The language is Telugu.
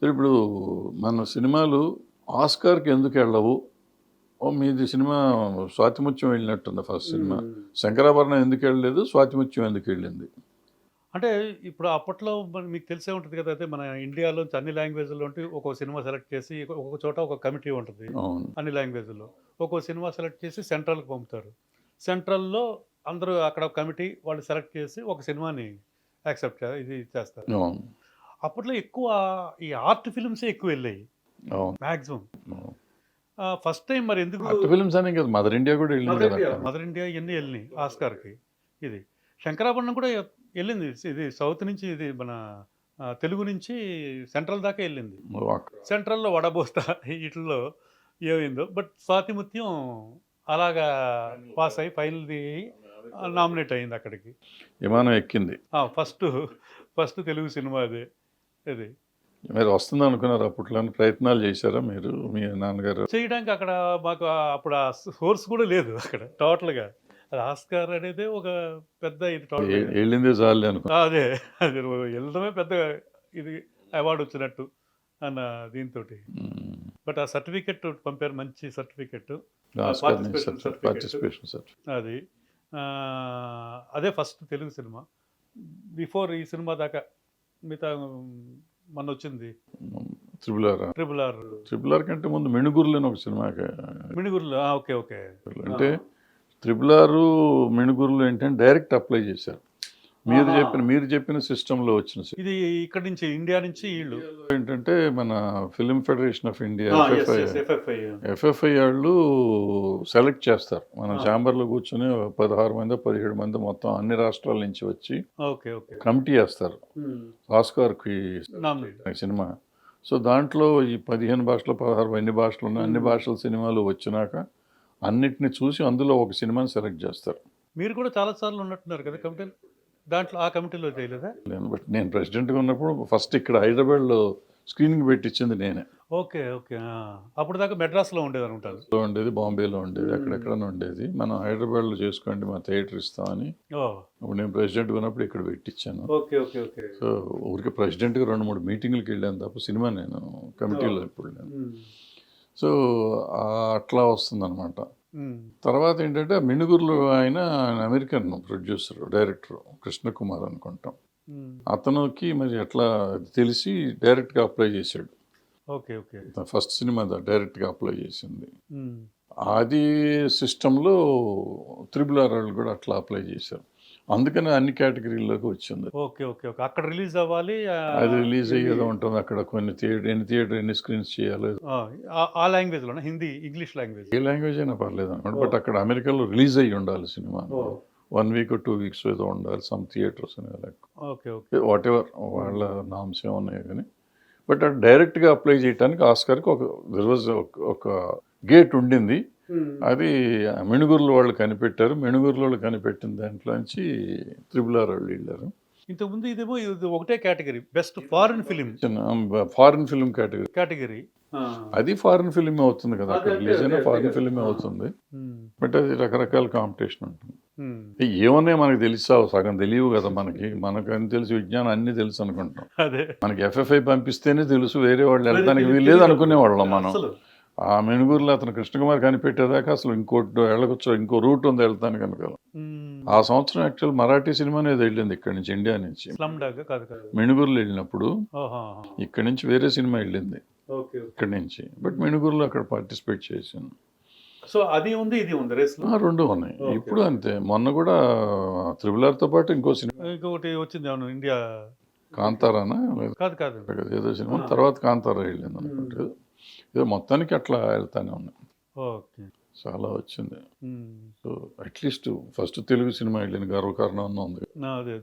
ఇప్పుడు మన సినిమాలు ఆస్కార్కి ఎందుకు వెళ్ళవు? మీది సినిమా స్వాతిముత్యం వెళ్ళినట్టుంది ఫస్ట్ సినిమా. శంకరాభరణం ఎందుకు వెళ్ళలేదు? స్వాతిముత్యం ఎందుకు వెళ్ళింది? అంటే ఇప్పుడు అప్పట్లో మరి మీకు తెలిసే ఉంటుంది కదా! అయితే మన ఇండియాలో అన్ని లాంగ్వేజ్‌లో ఉంటే ఒక్కో సినిమా సెలెక్ట్ చేసి ఒక్కొక్క చోట ఒక కమిటీ ఉంటది. అవును. అన్ని లాంగ్వేజ్‌లో. ఒక్కో సినిమా సెలెక్ట్ చేసి సెంట్రల్‌కి పంపుతారు. సెంట్రల్‌లో అందరూ అక్కడ కమిటీ వాళ్ళు సెలెక్ట్ చేసి ఒక సినిమాని ఇది చేస్తారు. అవును. అప్పట్లో ఎక్కువ ఈ ఆర్ట్ ఫిల్మ్సే ఎక్కువెళ్ళాయి. అవును. మాక్సిమం. అవును. ఫస్ట్ టైమ్ మరి ఎందుకు ఆర్ట్ ఫిల్మ్స్ అనే కాదు, మదర్ ఇండియా కూడా వెళ్ళింది మదర్ కదా ఇండియా, అక్కడ. మదర్ ఇండియా ఇయన్నీ ఎళ్ళినియి ఆస్కార్‌కి. ఇది. శంకరాభరణం కూడా ఎళ్ళింది. ఇది సౌత్ నుంచి ఇది మన తెలుగు నుంచి సెంట్రల్ దాకా ఎళ్ళింది. నువ్వు అక్కడ సెంట్రల్‌లో వడబోస్తా ఈటిల్లో ఏమైందో. బట్ స్వాతిముత్యం అలాగా పాస్ అయ్యి ఫైనల్‌ది నామినేట్ అయింది అక్కడికి. విమానం ఎక్కింది. ఫస్ట్ తెలుగు సినిమా అదే. అది. మీరు వస్తుంది అనుకున్నారు అప్పట్లో, ప్రయత్నాలు చేశారా మీరు, మీ నాన్నగారు? చేయడానికి అక్కడ మాకు అప్పుడు ఆ సోర్స్ కూడా లేదు అక్కడ టోటల్‌గా. అది ఆస్కార్ అనేదే ఒక పెద్ద ఇది టోటల్‌గా. వెళ్ళిందే చాలు అనుకో. అదే. అది వెళ్ళడమే పెద్ద ఇది అవార్డ్ వచ్చినట్టు అన్న దీనితోటి. బట్ ఆ సర్టిఫికెట్ పంపారు. మంచి సర్టిఫికెట్. ఆస్కార్ నుంచి పార్టిసిపేషన్ సర్టిఫికేట్. అది. అదే ఫస్ట్ తెలుగు సినిమా. బిఫోర్ ఈ సినిమా దాకా మిగతా మొన్నొచ్చింది triple R. 'Triple R'. Triple R కంటే ముందు మిణుగురులు అని ఒక సినిమా. మిణిగురులో ఓకే. ఓకే. అంటే త్రిబుల్ ఆర్, మిణుగురులు ఏంటంటే డైరెక్ట్ అప్లై చేశారు. మీరు చెప్పిన సిస్టంలో వచ్చిన సినిమా. ఇది ఇక్కడ నుంచి ఇండియా నుంచి ఈళ్ళు ఏంటంటే మన film federation of India, FFI. FFI వాళ్ళు సెలెక్ట్ చేస్తారు. మన ఛాంబర్లో కూర్చొని 16 మంది 17 మంది మొత్తం అన్ని రాష్ట్రాల నుంచి వచ్చి ఓకే. ఓకే. కమిటీ వేస్తారు ఆస్కార్కి నామినేట్. సినిమా. సో దాంట్లో ఈ 15 భాషలు 16 ఎన్ని భాషలు ఉన్నాయి, అన్ని భాషల సినిమాలు వచ్చినాక అన్నిటిని చూసి అందులో ఒక సినిమాని సెలెక్ట్ చేస్తారు. మీరు కూడా చాలా సార్లు ఉన్నట్టున్నారు కదా కమిటీలో. దాంట్లో ఆ కమిటీలో చేయలేదా? బట్ నేను ప్రెసిడెంట్గా ఉన్నప్పుడు ఫస్ట్ ఇక్కడ హైదరాబాద్లో స్క్రీనింగ్ పెట్టించింది నేనే. ఓకే. ఓకే. అప్పుడు దాకా మెడ్రాస్‌లో ఉండేదనుకుంటాను. ఉండేది, బాంబేలో ఉండేది, అక్కడెక్కడనే ఉండేది. మనం హైదరాబాద్లో చేసుకోండి, మా థియేటర్ ఇస్తామని. ఓహ్! అప్పుడు నేను ప్రెసిడెంట్గా ఉన్నప్పుడు ఇక్కడ పెట్టించాను. ఓకే. ఓకే. ఓకే. సో ఊరికి ప్రెసిడెంట్గా 2-3 మీటింగ్లకి వెళ్ళాను తప్ప సినిమా నేను కమిటీలో ఎప్పుడు లేను. సో అట్లా వస్తుందన్నమాట. తర్వాత ఏంటంటే మిణుగురులు ఆయన అమెరికన్ ప్రొడ్యూసర్ డైరెక్టర్ కృష్ణకుమార్ అనుకుంటాం. అతనికి మరి ఎట్లా తెలిసి డైరెక్ట్గా అప్లై చేశాడు. ఓకే. ఓకే. ఫస్ట్ సినిమా డైరెక్ట్గా అప్లై చేసింది. అది సిస్టంలో త్రిబుల్ ఆర్ వాళ్ళు కూడా అట్లా అప్లై చేశారు. అందుకని అన్ని కేటగిరీల్లోకి వచ్చింది. ఓకే. ఓకే. ఓకే. అక్కడ రిలీజ్ అవ్వాలి. అది రిలీజ్ అయ్యేదో ఉంటుంది అక్కడ. కొన్ని థియేటర్ ఎన్ని స్క్రీన్స్ చేయాలి, ఆ లాంగ్వేజ్‌లోనా? Hindi, English language? ఏ లాంగ్వేజ్ అయినా పర్లేదు అనమాట. బట్ అక్కడ అమెరికాలో రిలీజ్ అయ్యి ఉండాలి సినిమా. 1 వీక్ 2 వీక్స్ ఏదో ఉండాలి సమ్ థియేటర్స్ అనేవి. ఓకే. ఓకే. వాట్ ఎవర్ వాళ్ళ నామ్స్ ఏమున్నాయి కానీ. బట్ అది డైరెక్ట్గా అప్లై చేయడానికి ఆస్కార్కి ఒక గేట్ ఉండింది. అది మిణుగురుల వాళ్ళు కనిపెట్టారు. మిణుగురుల వాళ్ళు కనిపెట్టిన దాంట్లో నుంచి త్రిబుల్ ఆర్ వాళ్ళు వెళ్ళారు. ఇంతకుముందు ఇదేమో ఇది ఒకటే category, best foreign film foreign film category. అది ఫారిన్ ఫిల్మ్ అవుతుంది కదా, అక్కడ రిలీజ్ అయినా ఫారిన్ ఫిల్మ్ అవుతుంది. బట్ అది రకరకాల కాంపిటీషన్ ఉంటుంది. ఏమన్నా మనకు తెలుసా? సగం తెలియవు కదా మనకు అని తెలుసు, విజ్ఞానం అన్ని తెలుసు అనుకుంటాం. అదే మనకి ఎఫ్ఎఫ్ఐ పంపిస్తేనే తెలుసు, వేరే వాళ్ళు వెళ్ళడానికి వీల్లేదు అనుకునేవాళ్ళం మనం. ఆ మిణుగురులో అతను కృష్ణకుమార్ కనిపెట్టేదాకా అసలు ఇంకోటి వెళ్ళకొచ్చు, ఇంకో రూట్ ఉంది వెళ్తానికి అనుకోవాలి. ఆ సంవత్సరం యాక్చువల్ మరాఠీ సినిమా అనేది వెళ్ళింది ఇక్కడ నుంచి, ఇండియా నుంచి. మిణుగురులో వెళ్ళినప్పుడు ఇక్కడ నుంచి వేరే సినిమా వెళ్ళింది ఇక్కడ నుంచి. బట్ మిణుగురులో అక్కడ పార్టిసిపేట్ చేశాను. సో అది ఉంది, ఇది ఉంది, రేస్లో రెండు ఉన్నాయి. ఇప్పుడు అంతే. మొన్న కూడా త్రిబుల్ ఆర్తో పాటు ఇంకో సినిమా ఇంకొకటి వచ్చింది. అవును, ఇండియా కాంతారానా కాదు ఏదో సినిమా. తర్వాత కాంతారా వెళ్ళింది అనుకుంటే. ఏదో మొత్తానికి అట్లా వెళ్తానే ఉన్నాయి. ఓకే. చాలా వచ్చింది. So at least first Telugu cinema వెళ్ళిన గర్వకారణం ఉంది. అదే.